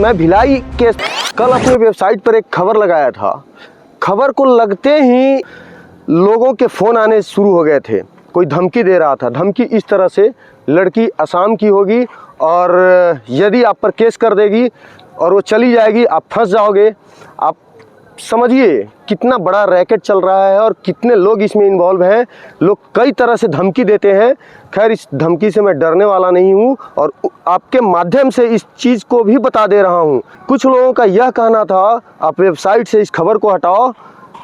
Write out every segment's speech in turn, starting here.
मैं भिलाई के कल अपने वेबसाइट पर एक खबर लगाया था। खबर को लगते ही लोगों के फ़ोन आने शुरू हो गए थे। कोई धमकी दे रहा था। धमकी इस तरह से, लड़की असम की होगी और यदि आप पर केस कर देगी और वो चली जाएगी, आप फंस जाओगे। आप समझिए कितना बड़ा रैकेट चल रहा है और कितने लोग इसमें इन्वॉल्व हैं। लोग कई तरह से धमकी देते हैं। खैर, इस धमकी से मैं डरने वाला नहीं हूं और आपके माध्यम से इस चीज़ को भी बता दे रहा हूं। कुछ लोगों का यह कहना था, आप वेबसाइट से इस खबर को हटाओ,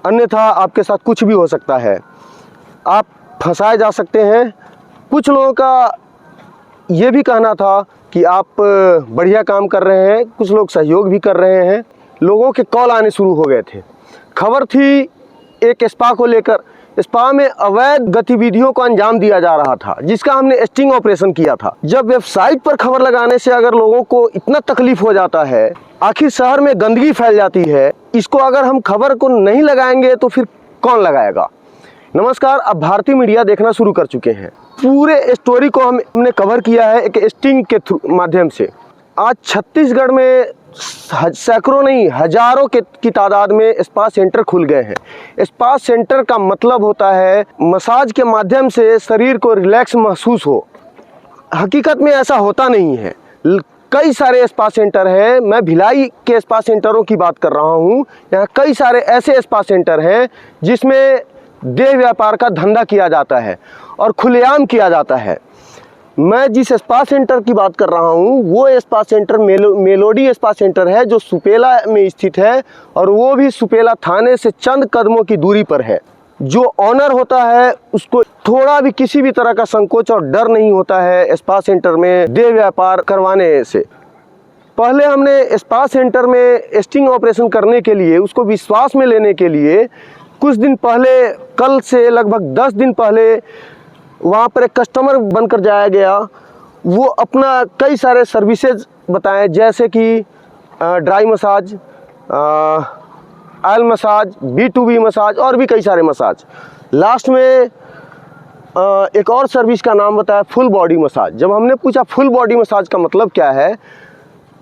अन्यथा आपके साथ कुछ भी हो सकता है, आप फंसाए जा सकते हैं। कुछ लोगों का ये भी कहना था कि आप बढ़िया काम कर रहे हैं, कुछ लोग सहयोग भी कर रहे हैं। लोगों के कॉल आने शुरू हो गए थे। खबर थी एक स्पा को लेकर। स्पा में अवैध गतिविधियों को अंजाम दिया जा रहा था, जिसका हमने स्टिंग ऑपरेशन किया था। जब वेबसाइट पर खबर लगाने से अगर लोगों को इतना तकलीफ हो जाता है, आखिर शहर में गंदगी फैल जाती है, इसको अगर हम खबर को नहीं लगाएंगे तो फिर कौन लगाएगा। नमस्कार, आप भारतीय मीडिया देखना शुरू कर चुके हैं। पूरे स्टोरी को हमने कवर किया है एक स्टिंग के माध्यम से। आज छत्तीसगढ़ में सैकड़ों नहीं हजारों की तादाद में स्पा सेंटर खुल गए हैं। स्पा सेंटर का मतलब होता है मसाज के माध्यम से शरीर को रिलैक्स महसूस हो। हकीकत में ऐसा होता नहीं है। कई सारे स्पा सेंटर हैं। मैं भिलाई के स्पा सेंटरों की बात कर रहा हूँ। यहाँ कई सारे ऐसे स्पा सेंटर हैं जिसमें देह व्यापार का धंधा किया जाता है और खुलेआम किया जाता है। मैं जिस स्पा सेंटर की बात कर रहा हूँ वो spa centre melody spa centre है, जो सुपेला में स्थित है और वो भी सुपेला थाने से चंद कदमों की दूरी पर है। जो ऑनर होता है उसको थोड़ा भी किसी भी तरह का संकोच और डर नहीं होता है स्पा सेंटर में देह व्यापार करवाने से। पहले हमने स्पा सेंटर में स्टिंग ऑपरेशन करने के लिए, उसको विश्वास में लेने के लिए कुछ दिन पहले, कल से लगभग 10 दिन पहले वहाँ पर एक कस्टमर बनकर जाया गया। वो अपना कई सारे सर्विसेज बताएं, जैसे कि dry massage, oil massage, B2B massage और भी कई सारे मसाज। लास्ट में एक और सर्विस का नाम बताया, फुल बॉडी मसाज। जब हमने पूछा फुल बॉडी मसाज का मतलब क्या है,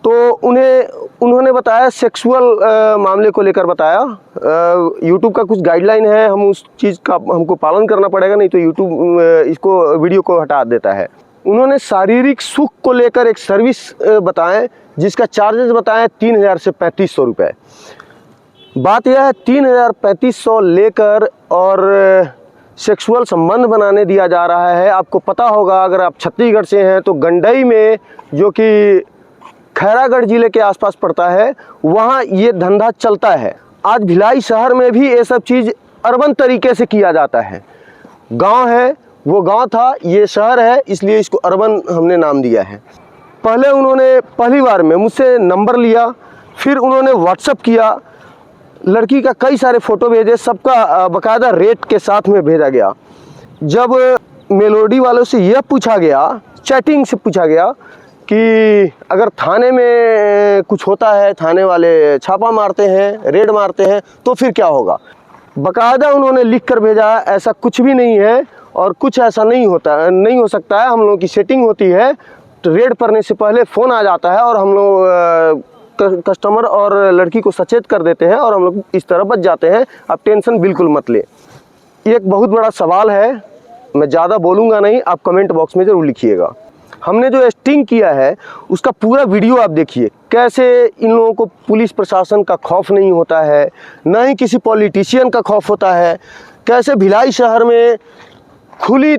तो उन्होंने बताया सेक्सुअल मामले को लेकर बताया। यूट्यूब का कुछ गाइडलाइन है, हम उस चीज़ का हमको पालन करना पड़ेगा, नहीं तो यूट्यूब इसको वीडियो को हटा देता है। उन्होंने शारीरिक सुख को लेकर एक सर्विस बताएं, जिसका चार्जेस बताएं 3000 से 3500 रुपये। बात यह है 3000-3500 लेकर और सेक्सुअल संबंध बनाने दिया जा रहा है। आपको पता होगा, अगर आप छत्तीसगढ़ से हैं तो गंडई में, जो कि खैरागढ़ जिले के आसपास पड़ता है, वहाँ ये धंधा चलता है। आज भिलाई शहर में भी ये सब चीज़ अर्बन तरीके से किया जाता है। गांव है, वो गांव था, ये शहर है, इसलिए इसको अर्बन हमने नाम दिया है। पहले उन्होंने पहली बार में मुझसे नंबर लिया, फिर उन्होंने व्हाट्सअप किया, लड़की का कई सारे फ़ोटो भेजे, सबका बाकायदा रेट के साथ में भेजा गया। जब मेलोडी वालों से यह पूछा गया, चैटिंग से पूछा गया कि अगर थाने में कुछ होता है, थाने वाले छापा मारते हैं, रेड मारते हैं, तो फिर क्या होगा। बाकायदा उन्होंने लिख कर भेजा, ऐसा कुछ भी नहीं है और कुछ ऐसा नहीं हो सकता है। हम लोगों की सेटिंग होती है, तो रेड पड़ने से पहले फ़ोन आ जाता है और हम लोग कस्टमर और लड़की को सचेत कर देते हैं और हम लोग इस तरह बच जाते हैं। आप टेंशन बिल्कुल मत ले। ये एक बहुत बड़ा सवाल है, मैं ज़्यादा बोलूँगा नहीं, आप कमेंट बॉक्स में ज़रूर लिखिएगा। हमने जो स्टिंग किया है उसका पूरा वीडियो आप देखिए, कैसे इन लोगों को पुलिस प्रशासन का खौफ नहीं होता है, ना ही किसी पॉलिटिशियन का खौफ होता है। कैसे भिलाई शहर में खुली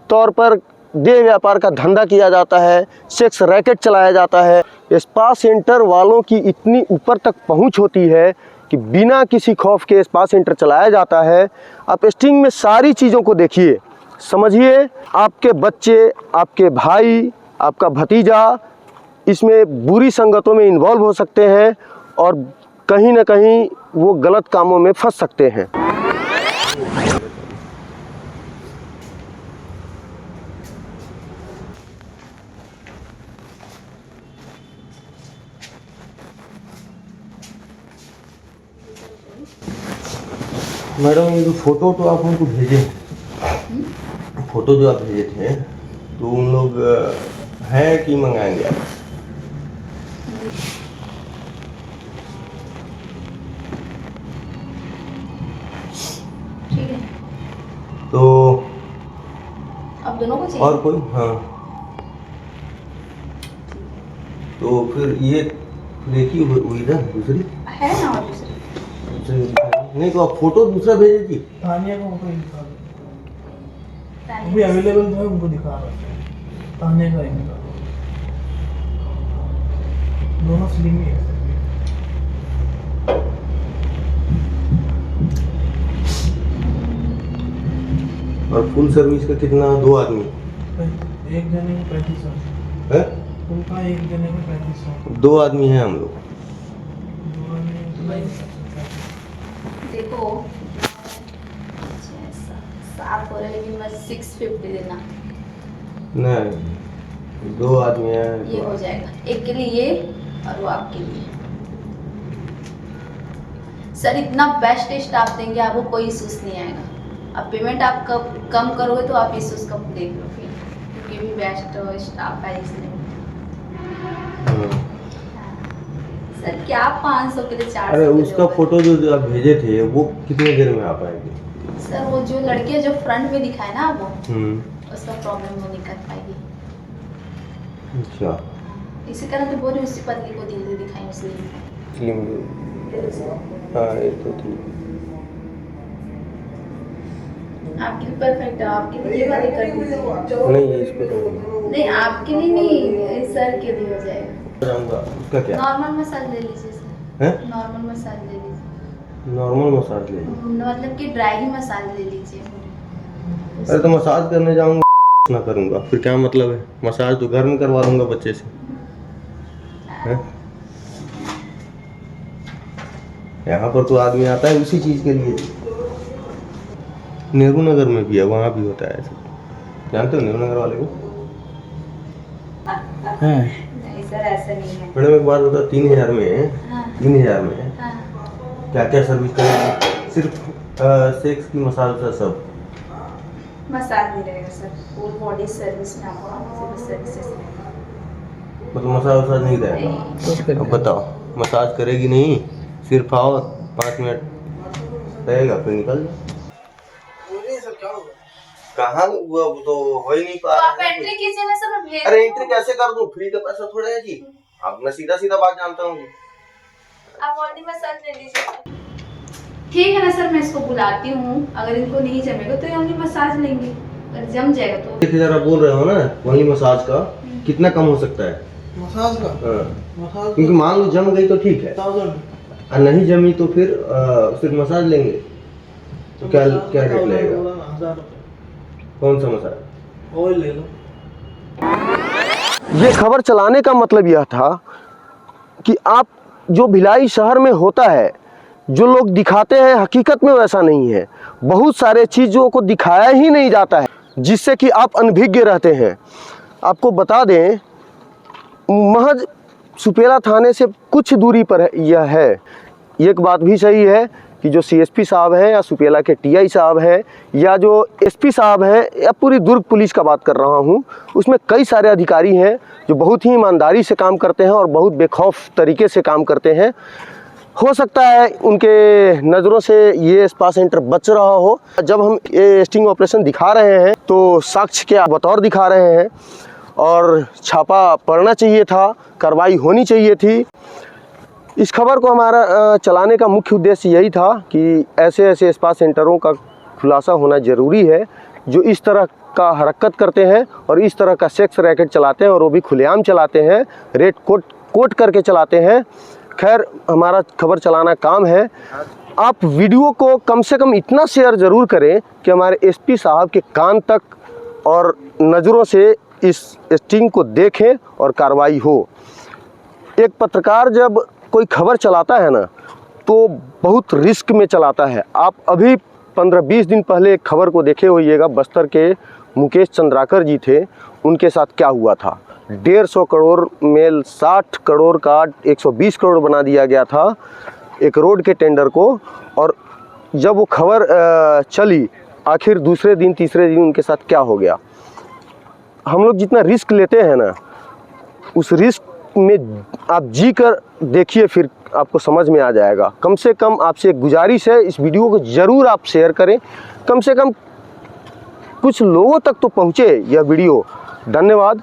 तौर पर देह व्यापार का धंधा किया जाता है, सेक्स रैकेट चलाया जाता है। स्पा सेंटर वालों की इतनी ऊपर तक पहुंच होती है कि बिना किसी खौफ के स्पा सेंटर चलाया जाता है। आप स्टिंग में सारी चीज़ों को देखिए, समझिए। आपके बच्चे, आपके भाई, आपका भतीजा इसमें बुरी संगतों में इन्वॉल्व हो सकते हैं और कहीं ना कहीं वो गलत कामों में फंस सकते हैं। मैडम, ये जो फ़ोटो तो आप हमको भेजे, फ़ोटो जो आप भेजे थे, तो उन लोग हैं कि मंगाएंगे आप? दोनों को चाहिए? और कोई? हाँ, तो फिर ये देखी हुई ना दूसरी है ना और दूसरी? नहीं तो आप फोटो दूसरा भेजे थी। तानिया को उनको दिखा दो, तानिया अभी अवेलेबल है, उनको दिखा रहा है। तानिया का इनका दोनों स्लिम ही है। और फुल सर्विस का कितना? 2 आदमी एक जने को 3500 है, उनका एक जने को 3500। 2 आदमी हैं हम लोग। देखो 7 हो रहे, लेकिन बस 650 देना। नहीं, 2 आदमी हैं। ये हो जाएगा, एक के लिए ये और वो आपके लिए। सर इतना बेस्ट स्टाफ देंगे, आपको कोई इशूज नहीं आएगा। अब पेमेंट आप कम करोगे तो आप इशूज कम देख लो फिर, क्योंकि भी बेस्ट स्टाफ है इसलिए। सर क्या 500 के लिए 400? अरे उसका फोटो जो आप भेजे थे वो कितनी देर में आ पाएगी? सर वो जो लड़के जो फ्रंट में दिखाए ना वो, हम्म, उसका प्रॉब्लम वो नहीं कर पाएगी। अच्छा, इसी कारण तो बोल रही हूँ, उसी पतली को दिल से दिखाई इसलिए। हाँ ये तो ठीक। आपके लिए परफेक्ट है, आपके लिए ये वाले कर दीजिए। नहीं ये इसको तो नहीं आपके लिए नहीं, सर के लिए हो जाएगा। जाऊंगा। उसका क्या नॉर्मल मसाज ले लीजिए सर, है? नॉर्मल मसाज ले लीजिए, नॉर्मल मसाज ले? मतलब कि ड्राई ही मसाज ले लीजिए। अरे तो मसाज करने जाऊंगा ना करूंगा, फिर क्या मतलब है? मसाज तो घर में करवा लूंगा बच्चे से, है? यहाँ पर तो आदमी आता है उसी चीज के लिए। नेहरू नगर में भी है, वहाँ भी होता है ऐसा। जानते हो नेहरू नगर वाले को? नहीं सर ऐसा नहीं है। मैडम एक बात बता, 3000 में, हाँ 3000 में हाँ, क्या क्या सर्विस करेगी? सिर्फ सेक्स की मसाज का सब? मसाज नहीं रहेगा सर, फुल बॉडी सर्विस में आपको सर्विसेज रहेगा। मतलब मसाज वसाज नहीं रहेगा? नहीं। अब बताओ, मसाज करेगी नहीं, सिर्फ आओ 5 मिनट रहेगा फिर निकल जाओ। कहाँ हुआ? वो तो हो ही नहीं पा तो रहा आप है। एंट्री कीजिए ना सर, मैं भेज अरे दूँ। एंट्री कैसे कर दूं? फ्री का पैसा थोड़ा है जी। अब मैं सीधा सीधा बात जानता हूँ। आप बॉडी मसाज ले लीजिए। ठीक है ना सर, मैं इसको बुलाती हूँ, अगर इनको नहीं जमेगा तो ये ओनली मसाज लेंगे, अगर जम जाएगा तो। देखिए जरा बोल रहे हो ना ओनली मसाज का, कितना कम हो सकता है? मसाज का हाँ। मसाज क्योंकि मान लो जम गई तो ठीक है, 1000 और नहीं जमी तो फिर सिर्फ मसाज लेंगे तो क्या क्या रेट लगेगा? 1000 रुपये। कौन सा मसाज? ऑयल ले लो। ये खबर चलाने का मतलब यह था कि आप जो भिलाई शहर में होता है, जो लोग दिखाते हैं हकीकत में वैसा नहीं है। बहुत सारे चीज़ों को दिखाया ही नहीं जाता है, जिससे कि आप अनभिज्ञ रहते हैं। आपको बता दें, महज सुपेला थाने से कुछ दूरी पर यह है। एक बात भी सही है कि जो सीएसपी साहब हैं या सुपेला के टीआई साहब हैं या जो एसपी साहब हैं या पूरी दुर्ग पुलिस का बात कर रहा हूं, उसमें कई सारे अधिकारी हैं जो बहुत ही ईमानदारी से काम करते हैं और बहुत बेखौफ तरीके से काम करते हैं। हो सकता है उनके नज़रों से ये स्पा सेंटर बच रहा हो। जब हम ये स्टिंग ऑपरेशन दिखा रहे हैं तो साक्ष्य के बतौर दिखा रहे हैं, और छापा पड़ना चाहिए था, कार्रवाई होनी चाहिए थी। इस खबर को हमारा चलाने का मुख्य उद्देश्य यही था कि ऐसे ऐसे स्पा सेंटरों का खुलासा होना ज़रूरी है जो इस तरह का हरकत करते हैं और इस तरह का सेक्स रैकेट चलाते हैं, और वो भी खुलेआम चलाते हैं, रेट कोट करके चलाते हैं। खैर, हमारा खबर चलाना काम है। आप वीडियो को कम से कम इतना शेयर ज़रूर करें कि हमारे एसपी साहब के कान तक और नज़रों से इस स्टिंग को देखें और कार्रवाई हो। एक पत्रकार जब कोई खबर चलाता है ना, तो बहुत रिस्क में चलाता है। आप अभी 15-20 दिन पहले एक खबर को देखे होइएगा, बस्तर के मुकेश चंद्राकर जी थे, उनके साथ क्या हुआ था। 150 करोड़ में 60 करोड़ का 120 करोड़ बना दिया गया था एक रोड के टेंडर को, और जब वो खबर चली, आखिर दूसरे दिन तीसरे दिन उनके साथ क्या हो गया। हम लोग जितना रिस्क लेते हैं ना, उस रिस्क में आप जी कर देखिए, फिर आपको समझ में आ जाएगा। कम से कम आपसे एक गुजारिश है, इस वीडियो को ज़रूर आप शेयर करें। कम से कम कुछ लोगों तक तो पहुँचे यह वीडियो। धन्यवाद।